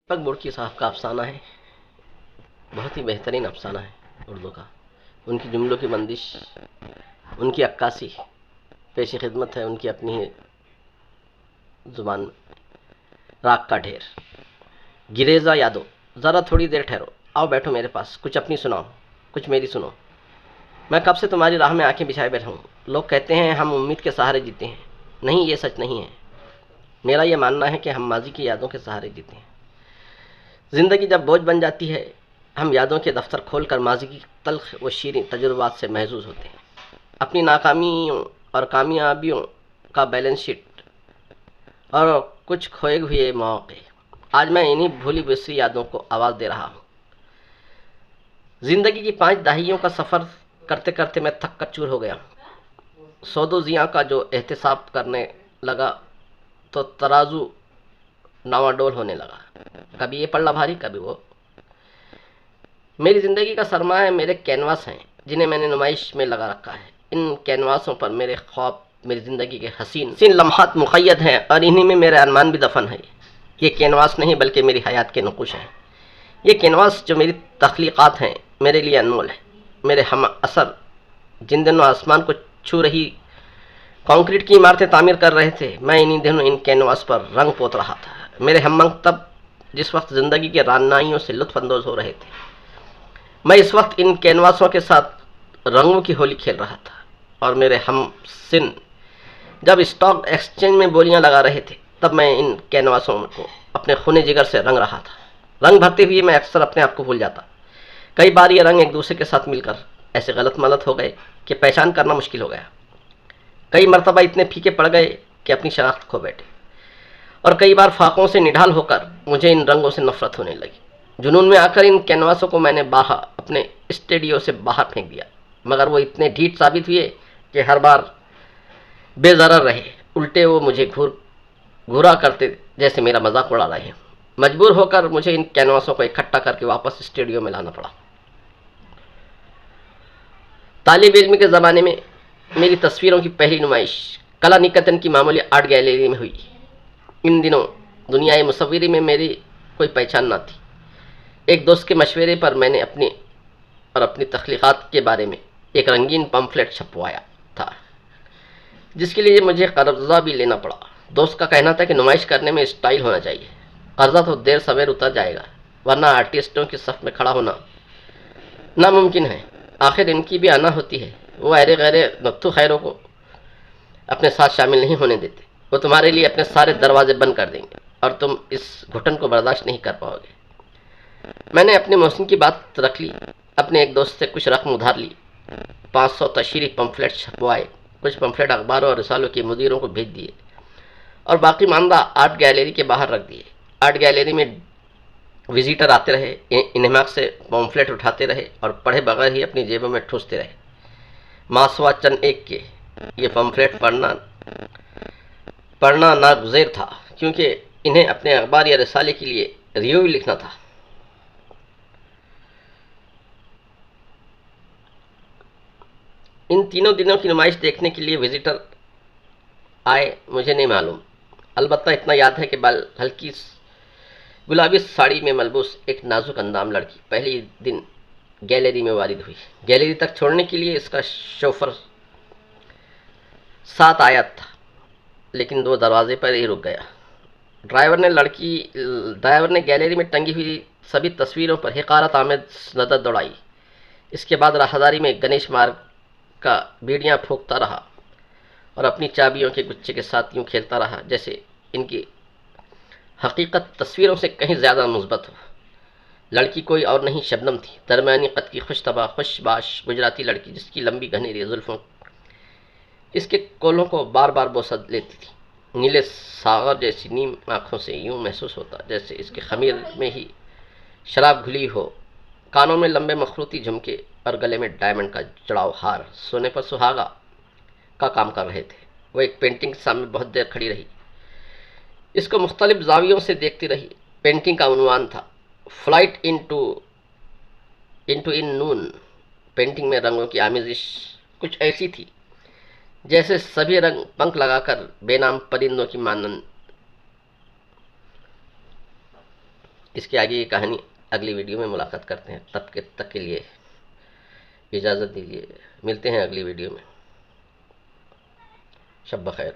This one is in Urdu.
دیپک برکی صاحب کا افسانہ ہے، بہت ہی بہترین افسانہ ہے اردو کا۔ ان کی جملوں کی بندش، ان کی عکاسی پیش خدمت ہے ان کی اپنی ہی زبان میں۔ راگ کا ڈھیر، گریزا یادو، ذرا تھوڑی دیر ٹھہرو، آؤ بیٹھو میرے پاس، کچھ اپنی سناؤ، کچھ میری سنو۔ میں کب سے تمہاری راہ میں آنکھیں بچھائے بیٹھا ہوں۔ لوگ کہتے ہیں ہم امید کے سہارے جیتے ہیں، نہیں یہ سچ نہیں ہے۔ میرا یہ ماننا ہے کہ ہم ماضی کی یادوں کے سہارے جیتے ہیں۔ زندگی جب بوجھ بن جاتی ہے، ہم یادوں کے دفتر کھول کر ماضی کی تلخ و شیریں تجربات سے محظوظ ہوتے ہیں۔ اپنی ناکامیوں اور کامیابیوں کا بیلنس شیٹ اور کچھ کھوئے ہوئے مواقع، آج میں انہی بھولی بسری یادوں کو آواز دے رہا ہوں۔ زندگی کی 5 دہائیوں کا سفر کرتے کرتے میں تھک کر چور ہو گیا ہوں۔ سود و زیاں کا جو احتساب کرنے لگا تو ترازو ڈاواڈول ہونے لگا، کبھی یہ پلڑا بھاری کبھی وہ۔ میری زندگی کا سرمایہ میرے کینواس ہیں جنہیں میں نے نمائش میں لگا رکھا ہے۔ ان کینواسوں پر میرے خواب، میری زندگی کے حسین لمحات مقید ہیں اور انہی میں میرے ارمان بھی دفن ہے۔ یہ کینواس نہیں بلکہ میری حیات کے نقوش ہیں۔ یہ کینواس جو میری تخلیقات ہیں میرے لیے انمول ہے۔ میرے ہم اثر جن دنوں آسمان کو چھو رہی کنکریٹ کی عمارتیں تعمیر کر رہے تھے، میں انہی دنوں ان کینواس پر رنگ پوت رہا تھا۔ میرے ہم منگ تب جس وقت زندگی کے رعنائیوں سے لطف اندوز ہو رہے تھے، میں اس وقت ان کینواسوں کے ساتھ رنگوں کی ہولی کھیل رہا تھا۔ اور میرے ہم سن جب اسٹاک ایکسچینج میں بولیاں لگا رہے تھے، تب میں ان کینواسوں کو اپنے خون جگر سے رنگ رہا تھا۔ رنگ بھرتے ہوئے میں اکثر اپنے آپ کو بھول جاتا۔ کئی بار یہ رنگ ایک دوسرے کے ساتھ مل کر ایسے غلط ملط ہو گئے کہ پہچان کرنا مشکل ہو گیا۔ کئی مرتبہ اتنے پھیکے پڑ گئے کہ اپنی شناخت کھو بیٹھے، اور کئی بار فاقوں سے نڈھال ہو کر مجھے ان رنگوں سے نفرت ہونے لگی۔ جنون میں آ کر ان کینواسوں کو میں نے اپنے اسٹوڈیو سے باہر پھینک دیا، مگر وہ اتنے ڈھیٹ ثابت ہوئے کہ ہر بار بے ضرر رہے۔ الٹے وہ مجھے گھورا کرتے جیسے میرا مذاق اڑا رہے ہیں۔ مجبور ہو کر مجھے ان کینواسوں کو اکٹھا کر کے واپس اسٹوڈیو میں لانا پڑا۔ طالب علم کے زمانے میں میری تصویروں کی پہلی نمائش کلا نکیتن کی معمولی آرٹ گیلری میں ہوئی۔ ان دنوں دنیائے مصوری میں میری کوئی پہچان نہ تھی۔ ایک دوست کے مشورے پر میں نے اپنی تخلیقات کے بارے میں ایک رنگین پمفلٹ چھپوایا تھا، جس کے لیے مجھے قرضہ بھی لینا پڑا۔ دوست کا کہنا تھا کہ نمائش کرنے میں اسٹائل ہونا چاہیے، قرضہ تو دیر سویر اتر جائے گا، ورنہ آرٹسٹوں کی صف میں کھڑا ہونا ناممکن ہے۔ آخر ان کی بھی آنا ہوتی ہے، وہ ایرے غیرے نتھو خیروں کو اپنے ساتھ شامل نہیں ہونے دیتے۔ وہ تمہارے لیے اپنے سارے دروازے بند کر دیں گے اور تم اس گھٹن کو برداشت نہیں کر پاؤ گے۔ میں نے اپنے محسن کی بات رکھ لی، اپنے ایک دوست سے کچھ رقم ادھار لی، 500 تشہیری پمفلٹ چھپوائے، کچھ پمفلٹ اخباروں اور رسالوں کے مدیروں کو بھیج دیے، اور باقی ماندہ آرٹ گیلری کے باہر رکھ دیے۔ آرٹ گیلری میں وزیٹر آتے رہے، انہماک سے پمفلٹ اٹھاتے رہے اور پڑھے بغیر ہی اپنی جیبوں میں ٹھوستے رہے۔ ماسوا چند ایک کے یہ پمفلٹ پڑھنا ناگزیر تھا، کیونکہ انہیں اپنے اخبار یا رسالے کے لیے ریویو لکھنا تھا۔ ان تینوں دنوں کی نمائش دیکھنے کے لیے وزیٹر آئے مجھے نہیں معلوم، البتہ اتنا یاد ہے کہ ہلکی گلابی ساڑی میں ملبوس ایک نازک اندام لڑکی پہلی دن گیلری میں وارد ہوئی۔ گیلری تک چھوڑنے کے لیے اس کا شوفر ساتھ آیا تھا، لیکن وہ دروازے پر ہی رک گیا۔ ڈرائیور نے گیلری میں ٹنگی ہوئی سبھی تصویروں پر حقارت آمیز نظر دوڑائی۔ اس کے بعد راہداری میں گنیش مارگ کا بیڑیاں پھونکتا رہا اور اپنی چابیوں کے گچھے کے ساتھ یوں کھیلتا رہا جیسے ان کی حقیقت تصویروں سے کہیں زیادہ مثبت ہو۔ لڑکی کوئی اور نہیں، شبنم تھی، درمیانی قد کی خوش طبع خوش باش گجراتی لڑکی، جس کی لمبی گھنیری زلفوں اس کے کولوں کو بار بار بوسہ لیتی تھی۔ نیلے ساغر جیسی نیم آنکھوں سے یوں محسوس ہوتا جیسے اس کے خمیر میں ہی شراب گھلی ہو۔ کانوں میں لمبے مخروطی جھمکے اور گلے میں ڈائمنڈ کا جڑاؤ ہار سونے پر سہاگا کا کام کر رہے تھے۔ وہ ایک پینٹنگ کے سامنے بہت دیر کھڑی رہی، اس کو مختلف زاویوں سے دیکھتی رہی۔ پینٹنگ کا عنوان تھا فلائٹ انٹو ان نون۔ پینٹنگ میں رنگوں کی آمیزش کچھ ایسی تھی جیسے سبھی رنگ پنکھ لگا کر بے نام پرندوں کی مانند اس کی آگے یہ کہانی اگلی ویڈیو میں ملاقات کرتے ہیں، تب تک کے لیے اجازت دیجیے، ملتے ہیں اگلی ویڈیو میں، شب بخیر۔